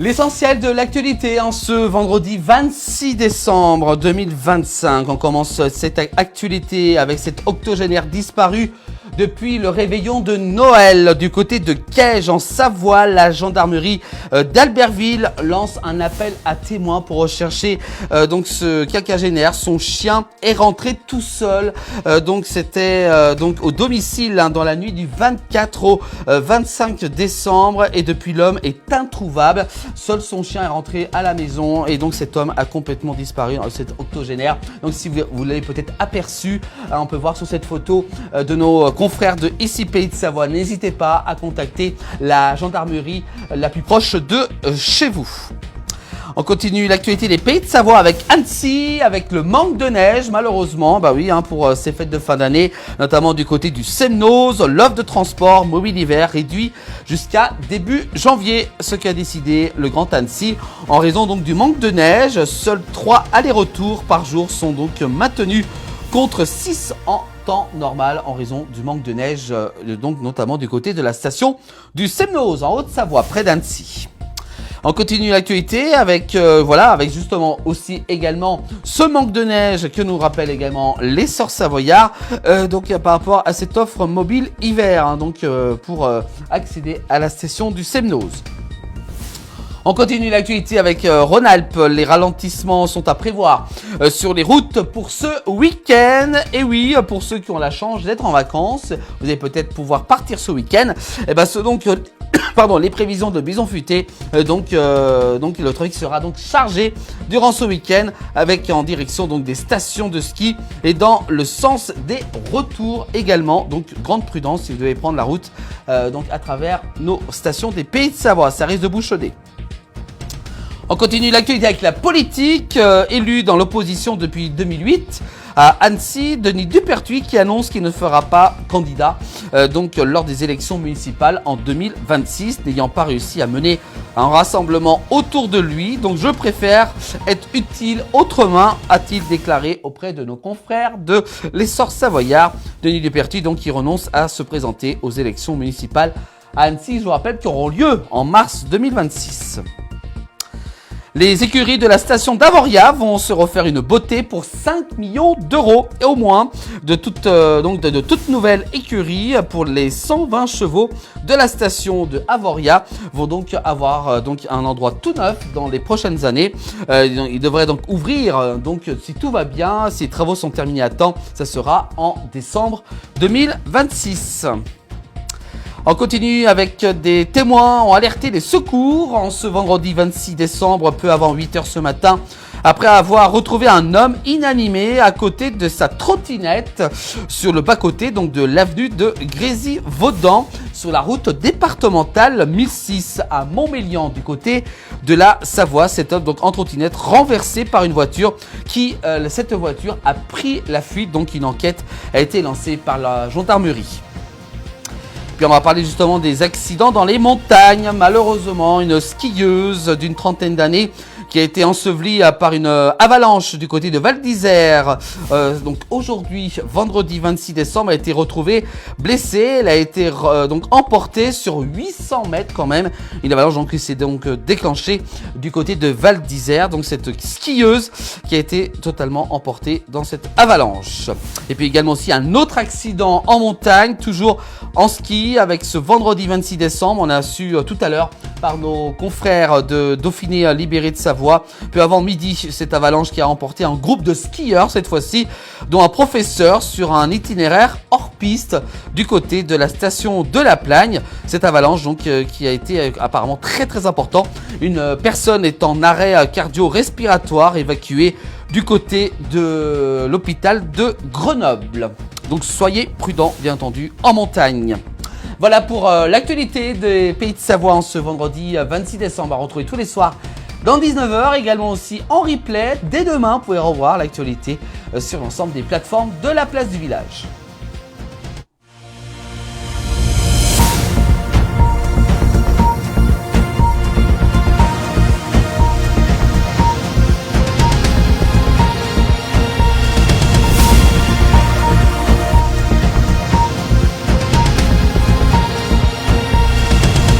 L'essentiel de l'actualité en ce vendredi 26 décembre 2025. On commence cette actualité avec cet octogénaire disparu depuis le réveillon de Noël. Du côté de Caige en Savoie, la gendarmerie d'Albertville lance un appel à témoins pour rechercher donc ce quinquagénaire. Son chien est rentré tout seul. C'était donc au domicile dans la nuit du 24 au 25 décembre et depuis l'homme est introuvable. Seul son chien est rentré à la maison et donc cet homme a complètement disparu, cet octogénaire. Donc si vous l'avez peut-être aperçu, on peut voir sur cette photo de nos confrères de ici Pays de Savoie. N'hésitez pas à contacter la gendarmerie la plus proche de chez vous. On continue l'actualité des Pays de Savoie avec Annecy, avec le manque de neige malheureusement, pour ces fêtes de fin d'année, notamment du côté du Semnoz. L'offre de transport mobile hiver réduit jusqu'à début janvier, ce qu'a décidé le Grand Annecy. En raison donc du manque de neige, seuls 3 allers-retours par jour sont donc maintenus contre 6 en temps normal en raison du manque de neige, donc notamment du côté de la station du Semnoz en Haute-Savoie, près d'Annecy. On continue l'actualité avec avec justement aussi également ce manque de neige que nous rappellent également les Sœurs Savoyards par rapport à cette offre mobile hiver pour accéder à la station du Semnoz. On continue l'actualité avec Rhône-Alpes. Les ralentissements sont à prévoir sur les routes pour ce week-end. Et oui, pour ceux qui ont la chance d'être en vacances, vous allez peut-être pouvoir partir ce week-end. Les prévisions de bison futé. Le trafic sera donc chargé durant ce week-end avec en direction donc des stations de ski et dans le sens des retours également. Donc grande prudence si vous devez prendre la route à travers nos stations des Pays de Savoie. Ça risque de bouchonner. On continue l'actualité avec la politique. Élu dans l'opposition depuis 2008 à Annecy, Denis Dupertuis qui annonce qu'il ne fera pas candidat lors des élections municipales en 2026, n'ayant pas réussi à mener un rassemblement autour de lui. Donc je préfère être utile autrement, a-t-il déclaré auprès de nos confrères de l'Essor Savoyard. Denis Dupertuis qui renonce à se présenter aux élections municipales à Annecy, je vous rappelle, qui auront lieu en mars 2026. Les écuries de la station d'Avoria vont se refaire une beauté pour 5 millions d'euros et au moins de toutes nouvelles écuries pour les 120 chevaux de la station de Avoria vont donc avoir un endroit tout neuf dans les prochaines années. Ils devraient donc ouvrir si tout va bien, si les travaux sont terminés à temps, ça sera en décembre 2026. On continue avec des témoins ont alerté les secours en ce vendredi 26 décembre, peu avant 8h ce matin, après avoir retrouvé un homme inanimé à côté de sa trottinette sur le bas-côté de l'avenue de Grésy-Vaudan sur la route départementale 1006 à Montmélian du côté de la Savoie. Cet homme en trottinette renversé par une voiture cette voiture a pris la fuite, une enquête a été lancée par la gendarmerie. Puis on va parler justement des accidents dans les montagnes. Malheureusement, une skieuse d'une trentaine d'années qui a été ensevelie par une avalanche du côté de Val d'Isère. Aujourd'hui, vendredi 26 décembre, a été retrouvée blessée. Elle a été emportée sur 800 mètres quand même. Une avalanche qui s'est déclenchée du côté de Val d'Isère. Donc cette skieuse qui a été totalement emportée dans cette avalanche. Et puis également aussi un autre accident en montagne, toujours en ski, avec ce vendredi 26 décembre. On a su tout à l'heure par nos confrères de Dauphiné Libéré de Savoie, peu avant midi, cette avalanche qui a emporté un groupe de skieurs cette fois-ci, dont un professeur sur un itinéraire hors piste du côté de la station de la Plagne. Cette avalanche qui a été apparemment très très important. Une personne est en arrêt cardio-respiratoire évacuée du côté de l'hôpital de Grenoble. Donc soyez prudents bien entendu en montagne. Voilà pour l'actualité des Pays de Savoie en ce vendredi 26 décembre. À retrouver tous les soirs dans 19h, également aussi en replay. Dès demain, vous pouvez revoir l'actualité sur l'ensemble des plateformes de la place du village.